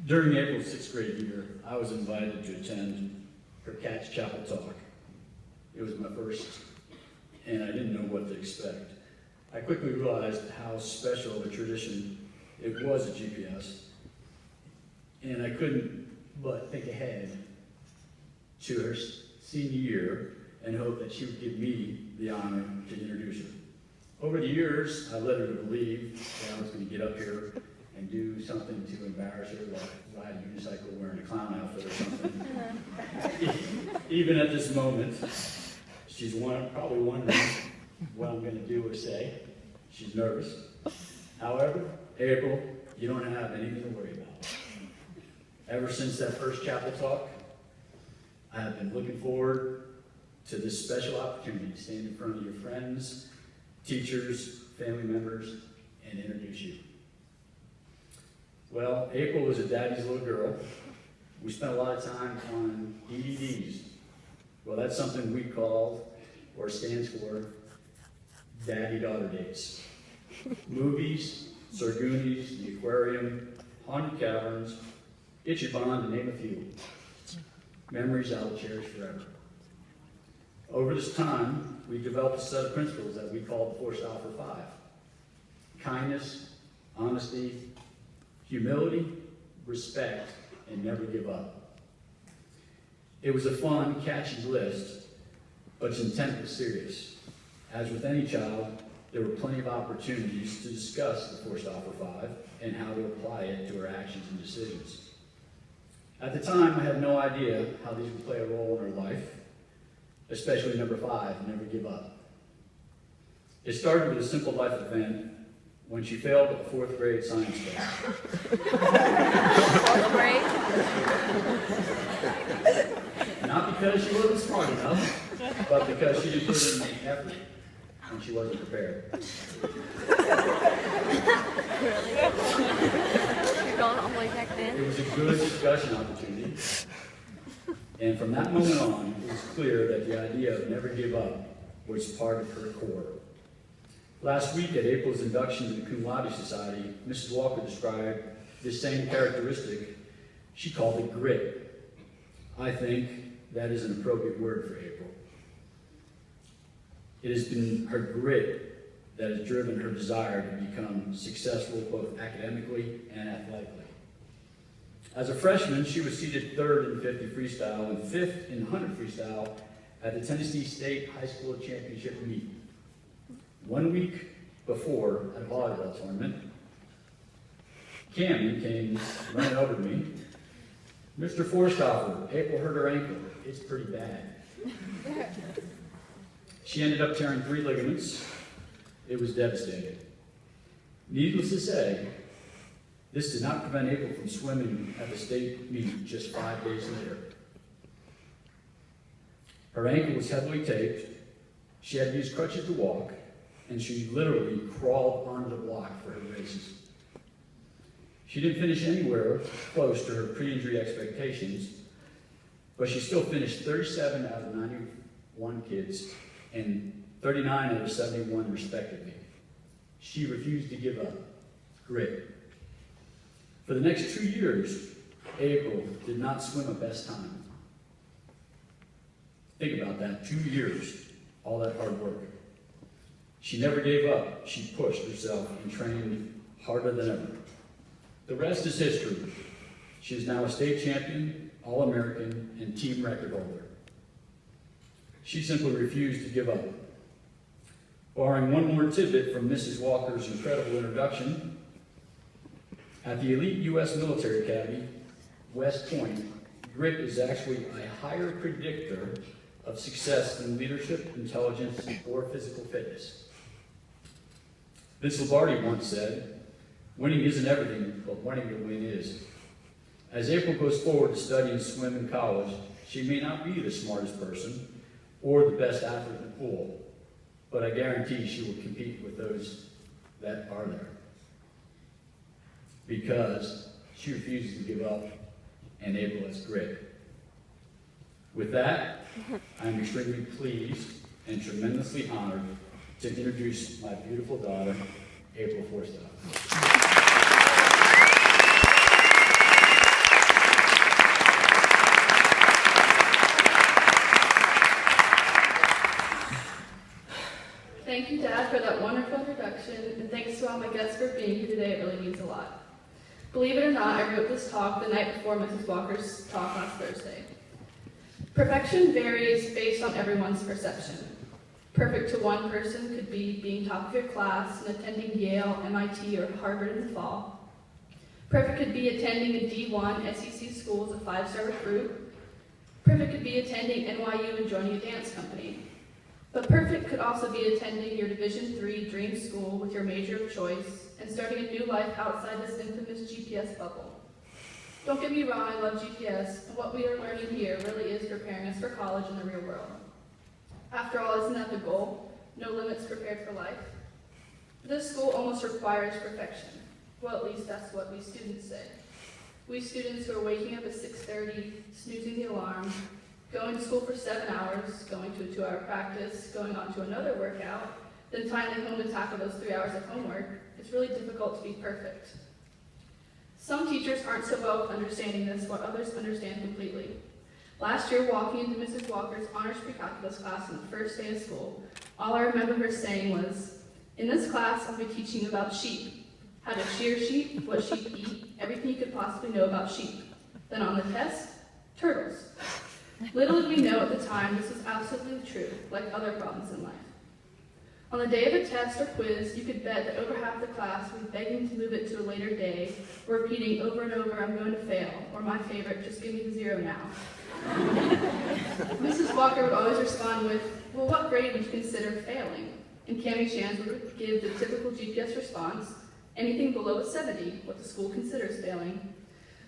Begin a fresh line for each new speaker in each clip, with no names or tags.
During April's 6th grade year, I was invited to attend her Cat's Chapel talk. It was my first, and I didn't know what to expect. I quickly realized how special of a tradition it was at GPS, and I couldn't but think ahead to her senior year and hope that she would give me the honor to introduce her. Over the years, I led her to believe that I was going to get up here and do something to embarrass her, like ride a unicycle wearing a clown outfit or something. Even at this moment, she's probably wondering what I'm going to do or say. She's nervous. However, April, you don't have anything to worry about. Ever since that first chapel talk, I have been looking forward to this special opportunity to stand in front of your friends, teachers, family members, and introduce you. Well, April was a daddy's little girl. We spent a lot of time on DVDs. Well, that's something we call, or stands for, daddy-daughter dates. Movies, Sir Goonies, The Aquarium, Haunted Caverns, Ichiban, to name a few. Memories I will cherish forever. Over this time, we developed a set of principles that we call the 4 Style for 5. Kindness, honesty, humility, respect, and never give up. It was a fun, catchy list, but its intent was serious. As with any child, there were plenty of opportunities to discuss the 4 Style for 5 and how to apply it to our actions and decisions. At the time, I had no idea how these would play a role in our life, especially number 5, never give up. It started with a simple life event when she failed a 4th grade science class.
4th grade?
Not because she wasn't smart enough, but because she didn't put in the effort and she wasn't prepared.
Really? You're going all the way back then?
It was a good discussion opportunity. And from that moment on, it was clear that the idea of never give up was part of her core. Last week at April's induction to the Cum Laude Society, Mrs. Walker described this same characteristic. She called it grit. I think that is an appropriate word for April. It has been her grit that has driven her desire to become successful both academically and athletically. As a freshman, she was seated 3rd in 50 freestyle and 5th in 100 freestyle at the Tennessee State High School Championship meet. 1 week before, at a volleyball tournament, Cameron came running over to me. Mr. Forstoffer, April hurt her ankle. It's pretty bad. She ended up tearing 3 ligaments. It was devastating. Needless to say, this did not prevent April from swimming at the state meet just 5 days later. Her ankle was heavily taped. She had to use crutches to walk, and she literally crawled onto the block for her races. She didn't finish anywhere close to her pre-injury expectations, but she still finished 37 out of 91 kids and 39 out of 71 respectively. She refused to give up. Grit. For the next 2 years, April did not swim a best time. Think about that, 2 years, all that hard work. She never gave up. She pushed herself and trained harder than ever. The rest is history. She is now a state champion, All-American, and team record holder. She simply refused to give up. Barring one more tidbit from Mrs. Walker's incredible introduction, at the elite U.S. Military Academy, West Point, grit is actually a higher predictor of success than leadership, intelligence, or physical fitness. Vince Lombardi once said, "Winning isn't everything, but wanting to win is." As April goes forward to study and swim in college, she may not be the smartest person or the best athlete in the pool, but I guarantee she will compete with those that are there, because she refuses to give up, and April has grit. With that, I'm extremely pleased and tremendously honored to introduce my beautiful daughter, April Forstoffer.
all my guests for being here today. It really means a lot. Believe it or not, I wrote this talk the night before Mrs. Walker's talk last Thursday. Perfection varies based on everyone's perception. Perfect to one person could be being top of your class and attending Yale, MIT, or Harvard in the fall. Perfect could be attending a D1 SEC school as a 5-star recruit. Perfect could be attending NYU and joining a dance company. But perfect could also be attending your Division III dream school with your major of choice and starting a new life outside this infamous GPS bubble. Don't get me wrong, I love GPS, and what we are learning here really is preparing us for college and the real world. After all, isn't that the goal? No limits, prepared for life? This school almost requires perfection. Well, at least that's what we students say. We students who are waking up at 6:30, snoozing the alarm, going to school for 7 hours, going to a 2-hour practice, going on to another workout, then finally home to tackle those 3 hours of homework, it's really difficult to be perfect. Some teachers aren't so well with understanding this, while others understand completely. Last year, walking into Mrs. Walker's honors pre-calculus class on the first day of school, all I remember her saying was, "In this class, I'll be teaching about sheep, how to shear sheep, what sheep eat, everything you could possibly know about sheep. Then on the test, turtles." Little did we know at the time this was absolutely true, like other problems in life. On the day of a test or quiz, you could bet that over half the class would be begging to move it to a later day, or repeating over and over, "I'm going to fail," or my favorite, "Just give me the 0 now." Mrs. Walker would always respond with, "Well, what grade would you consider failing?" And Cammie Shans would give the typical GPS response, "Anything below a 70, what the school considers failing."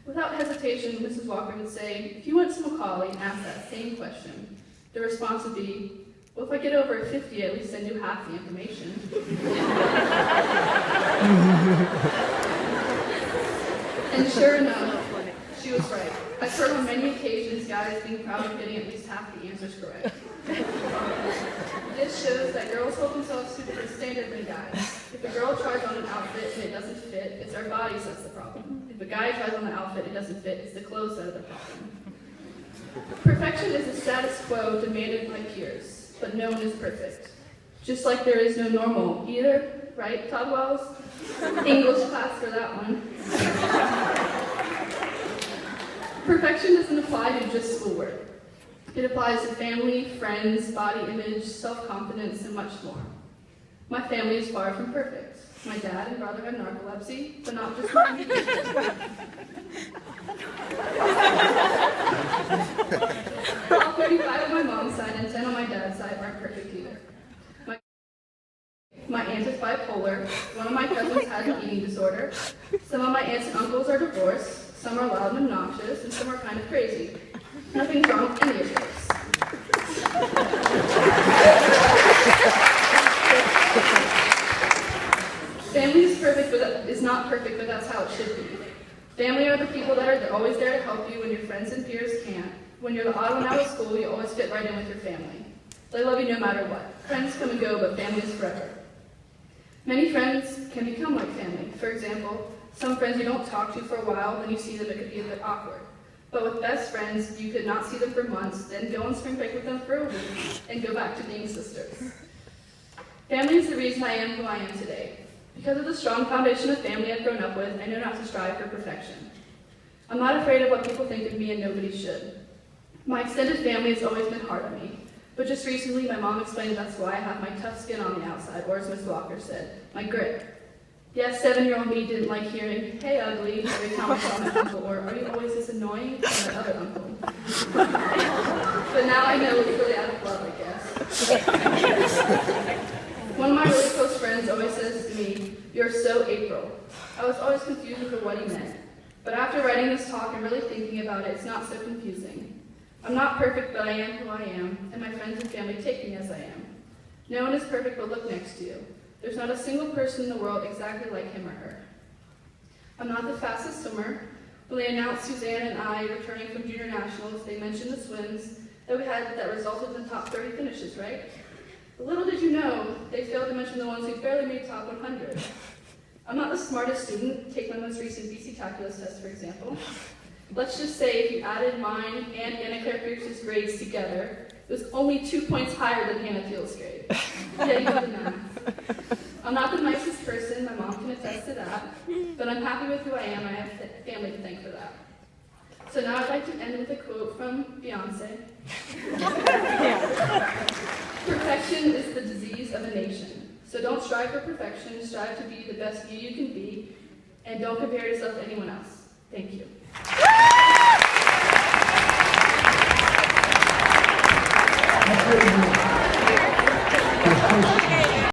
Without hesitation, Mrs. Walker would say, "If you went to Macaulay and asked that same question," the response would be, "Well, if I get over a 50, at least I knew half the information." And sure enough, she was right. I've heard on many occasions guys being proud of getting at least half the answers correct. This shows that girls hold themselves to different standards than guys. If a girl tries on an outfit and it doesn't fit, it's our bodies that's the problem. If a guy tries on the outfit and it doesn't fit, it's the clothes that are the problem. Perfection is the status quo demanded by peers, but no one is perfect. Just like there is no normal either, right, Todd Wells? English class for that one. Perfection doesn't apply to just schoolwork. It applies to family, friends, body image, self-confidence, and much more. My family is far from perfect. My dad and brother have narcolepsy, but not just mine. All 35 on my mom's side and 10 on my dad's side aren't perfect either. My aunt is bipolar, one of my cousins has an eating disorder, some of my aunts and uncles are divorced, some are loud and obnoxious, and some are kind of crazy. Nothing's wrong with any of those. Family is not perfect, but that's how it should be. Family are the people that are always there to help you when your friends and peers can't. When you're the odd one out of school, you always fit right in with your family. They love you no matter what. Friends come and go, but family is forever. Many friends can become like family. For example, some friends you don't talk to for a while, then you see them, it could be a bit awkward. But with best friends, you could not see them for months, then go on spring break with them for a week, and go back to being sisters. Family is the reason I am who I am today. Because of the strong foundation of family I've grown up with, I know not to strive for perfection. I'm not afraid of what people think of me, and nobody should. My extended family has always been hard on me. But just recently, my mom explained that's why I have my tough skin on the outside, or as Miss Walker said, my grit. Yes, 7-year-old me didn't like hearing, "Hey, ugly," every time I saw my uncle, or "Are you always this annoying?" from my other uncle. But now I know it's really out of love, I guess. One of my really close friends always says to me, "You're so April." I was always confused with what he meant. But after writing this talk and really thinking about it, it's not so confusing. I'm not perfect, but I am who I am, and my friends and family take me as I am. No one is perfect, but look next to you. There's not a single person in the world exactly like him or her. I'm not the fastest swimmer. When they announced Suzanne and I returning from junior nationals, they mentioned the swims that we had that resulted in the top 30 finishes, right? But little did you know, they failed to mention the ones who barely made top 100. I'm not the smartest student. Take my most recent BC calculus test, for example. Let's just say if you added mine and Anna Claire Pierce's grades together, it was only 2 points higher than Hannah Field's grade. Yeah, you do the math. I'm not the nicest person, my mom with who I am, I have family to thank for that. So now I'd like to end with a quote from Beyonce. Perfection is the disease of a nation. So don't strive for perfection, strive to be the best you can be, and don't compare yourself to anyone else. Thank you.